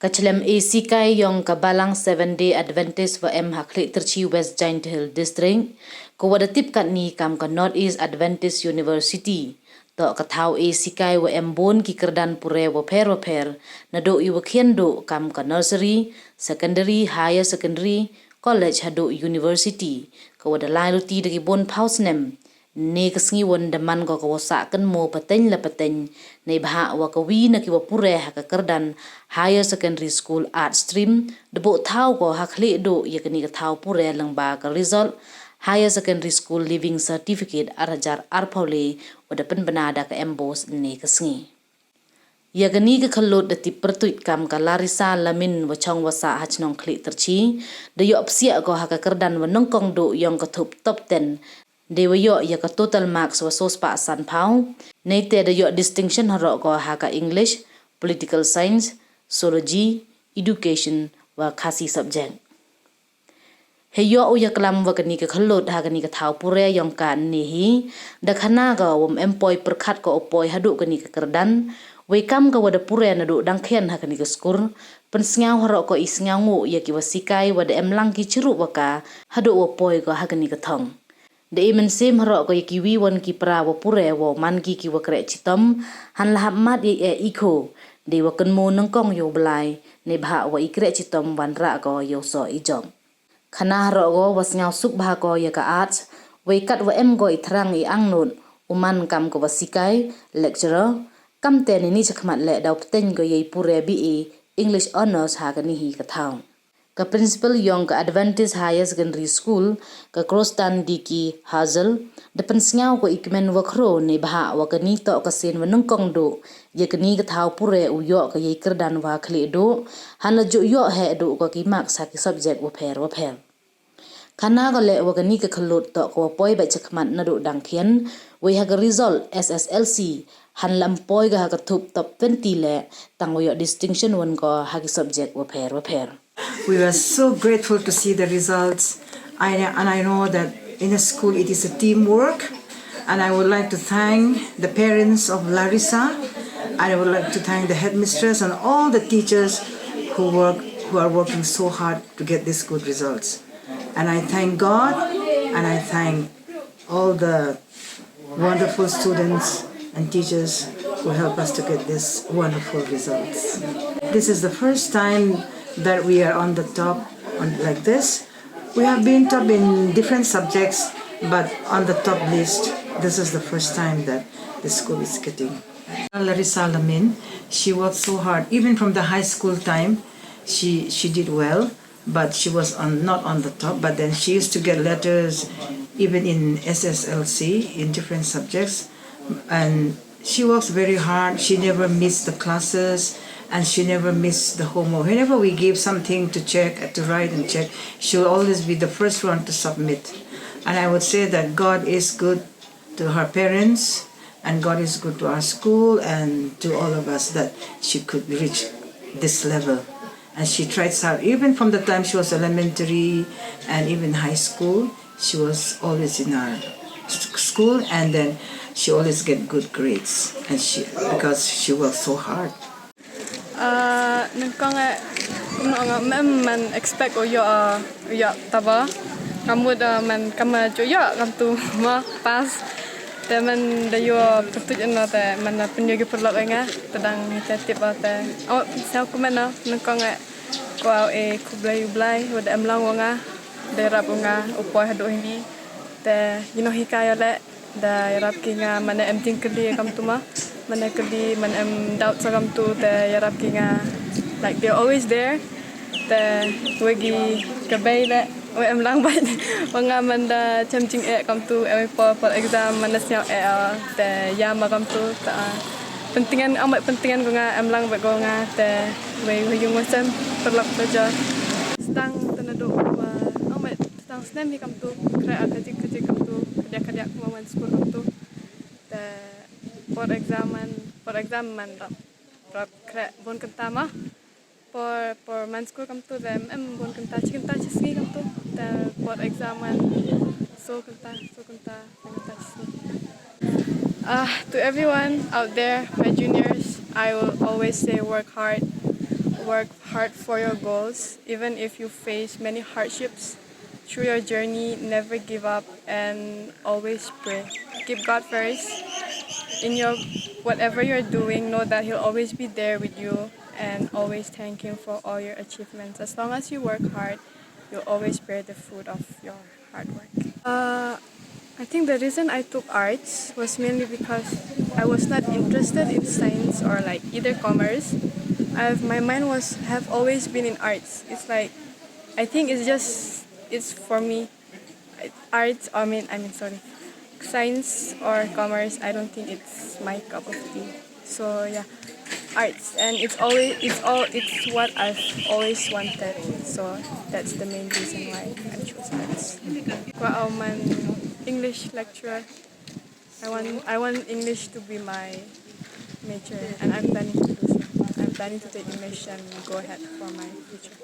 Kachlem sikai yong kabalang 7-day Adventist wa hakli terchi West Giant Hill District ko wada tip kat ni kam ka North East Adventist University to kathau sikai wa bon ki kerdan pure wa per na do i wa do kam ka nursery, secondary, higher secondary, college hado university ko wada lai luti dagi bon pausnem ne kasngi won daman ko sa kan mo pateng la pateng nei bha wa kawi na ki wa pure ha ka kerdan higher secondary school art stream debo thau ko ha khliehdooh yakni ka thau pure lang ba ka result higher secondary school living certificate arajar arpaule wada pen banada ka embos ne kasngi yakni ka khalot da ti pertuit kam ka Larisa Lamin wa chong wa sa hachnong khli terchi de yo psia ko ha ka kerdan wa nongkong do yong ka thup top 10 Dewa yo ya ka total marks wa sos pa san pau nei te de yo distinction haro ko ha ka English, political science, zoology, education wa khasi subject. He yo ya klam wa kani ka khalot ha kani ka thau pure yong kan ni hi da khana ga wom employ perkhat ko opoi hadu kani ka kerdan we kam ga wada pure na do dang khen ha kani ka skur pen sngau haro ko isngau ngu ya ki wasikai wada emlang ki chiru wa ka hadu opoi ko ha kani ka thong de imen sim haro ko kiwi won ki pra wa pure wo man ki wa kre chitom han la mat e iko de wa kan mo nang kong yo blai ne bha wa ikre chitom wan ra ko yo so i jom khana haro go was ngau suk bha ko ya ka arts we kat wa em go i thrang i angnut uman kam ko wasikai lecturer kam te ni chakmat le daw ten go ye pure bi English honors ha ka ni hi ka thau ka principal yong ka Adventist Higher Secondary School ka Crostan Diki Hazel depan sngau ko ikmen wakro ne bha wa ka ni to ka sen wa nongkong do ye ka ni ka thau pure u yo ka ye kerdan wa khliehdooh han la jo yo he do ko ki mark sa ki subject wa pher khana ga le wa ka ni ka khlot to ko poi ba chakmat na do dang khian we ha ka result SSLC han lam poi ga ka thup top 20 le tang yo distinction won ko ha ki subject wa pher We were so grateful to see the results, and I know that in a school it is a teamwork, and I would like to thank the parents of Larisa, and I would like to thank the headmistress and all the teachers who are working so hard to get these good results. And I thank God, and I thank all the wonderful students and teachers who help us to get these wonderful results. This is the first time that we are on the top like this. We have been top in different subjects, but on the top list, this is the first time that the school is getting. Larisa Lamin, she worked so hard. Even from the high school time, she did well, but she was not on the top. But then she used to get letters even in SSLC in different subjects. And she works very hard. She never missed the classes. And she never missed the homework. Whenever we give something to check, to write and check, she'll always be the first one to submit. And I would say that God is good to her parents, and God is good to our school and to all of us that she could reach this level. And she tried hard. Even from the time she was elementary and even high school, she was always in our school, and then she always get good grades, and because she worked so hard. Nengkong man expect yo taba kamu man kama jo kam tu ma pas te man da yo pertuj na te man penyo gi perlok nga tedang tip ate sa ku man nengkong ko ku blai wada amlang nga de rap nga upoi hado ini te hikaya le da rap ki nga man em ting kli kam tu ma mana kali man doubt sa kam tu te yarap ki nga like they're always there te wagi kabay le we am lang ba mga man da chamching kam tu for exam man snya te yama kam tu ta pentingan amat pentingan ko nga am lang ba ko nga te we yung wasam perlak saja stang tanado amat stang snem kam tu kra akatik kam tu kadya ko man school kam tu te for exam man rap kre bon kanta ma for man school kam tu dem bon kanta chisni kam tu for exam man so kanta chisni to everyone out there, my juniors, I will always say work hard work hard for your goals, even if you face many hardships. Through your journey, never give up and always pray. Keep God first. In your whatever you're doing, know that He'll always be there with you and always thank Him for all your achievements. As long as you work hard, you'll always bear the fruit of your hard work. I think the reason I took arts was mainly because I was not interested in science or like either commerce. My mind have always been in arts. It's like I think it's for me. Arts. Sorry, science or commerce. I don't think it's my cup of tea. So yeah, arts, and it's what I've always wanted. So that's the main reason why I chose arts. I'm an English lecturer. I want English to be my major, and I'm planning to do so. I'm planning to take English and go ahead for my future.